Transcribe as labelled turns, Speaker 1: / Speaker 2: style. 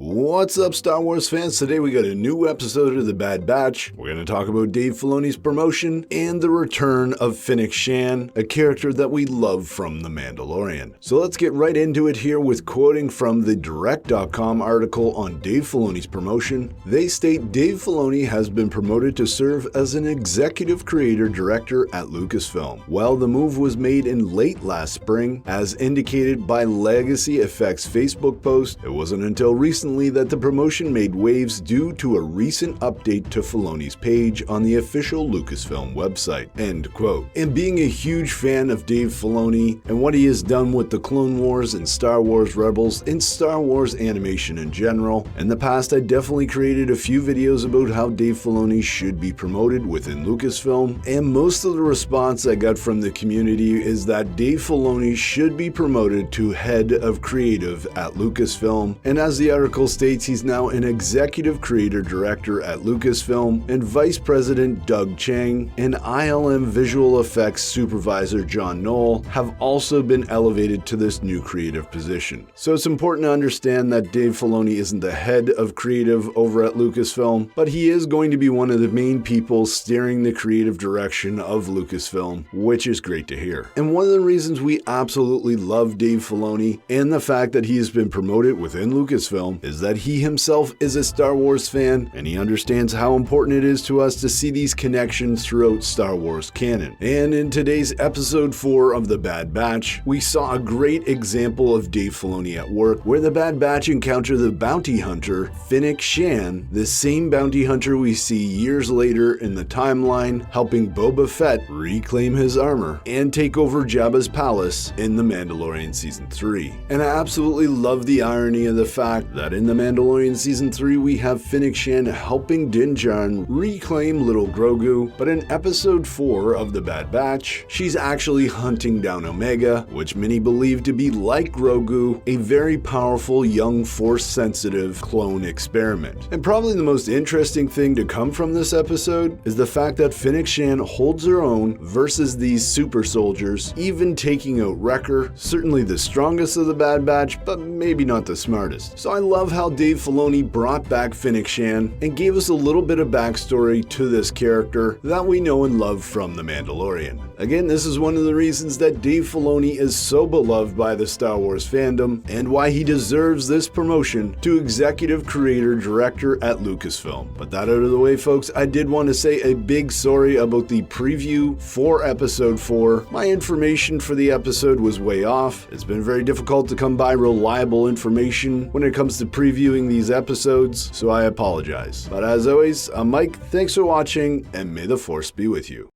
Speaker 1: What's up, Star Wars fans? Today we got a new episode of The Bad Batch. We're going to talk about Dave Filoni's promotion and the return of Fennec, a character that we love from The Mandalorian. So let's get right into it here with quoting from the Direct.com article on Dave Filoni's promotion. They state Dave Filoni has been promoted to serve as an executive creator director at Lucasfilm. While the move was made in late last spring, as indicated by Legacy Effects' Facebook post, it wasn't until recently that the promotion made waves due to a recent update to Filoni's page on the official Lucasfilm website. End quote. And being a huge fan of Dave Filoni and what he has done with the Clone Wars and Star Wars Rebels and Star Wars animation in general, in the past I definitely created a few videos about how Dave Filoni should be promoted within Lucasfilm, and most of the response I got from the community is that Dave Filoni should be promoted to head of creative at Lucasfilm, and as the article states, he's now an executive creator director at Lucasfilm, and Vice President Doug Chang and ILM visual effects supervisor John Knoll have also been elevated to this new creative position. So it's important to understand that Dave Filoni isn't the head of creative over at Lucasfilm, but he is going to be one of the main people steering the creative direction of Lucasfilm, which is great to hear. And one of the reasons we absolutely love Dave Filoni and the fact that he has been promoted within Lucasfilm is that he himself is a Star Wars fan, and he understands how important it is to us to see these connections throughout Star Wars canon. And in today's episode 4 of The Bad Batch, we saw a great example of Dave Filoni at work, where the Bad Batch encounter the bounty hunter, Fennec, the same bounty hunter we see years later in the timeline, helping Boba Fett reclaim his armor and take over Jabba's palace in The Mandalorian Season 3. And I absolutely love the irony of the fact that in The Mandalorian Season 3 we have Fennec helping Din Djarin reclaim little Grogu, but in episode 4 of The Bad Batch, she's actually hunting down Omega, which many believe to be like Grogu, a very powerful young Force-sensitive clone experiment. And probably the most interesting thing to come from this episode is the fact that Fennec holds her own versus these super soldiers, even taking out Wrecker, certainly the strongest of the Bad Batch, but maybe not the smartest. So I love how Dave Filoni brought back Fennec and gave us a little bit of backstory to this character that we know and love from The Mandalorian. Again, this is one of the reasons that Dave Filoni is so beloved by the Star Wars fandom and why he deserves this promotion to executive creator director at Lucasfilm. But that out of the way, folks, I did want to say a big sorry about the preview for episode 4. My information for the episode was way off. It's been very difficult to come by reliable information when it comes to previewing these episodes, so I apologize. But as always, I'm Mike, thanks for watching, and may the Force be with you.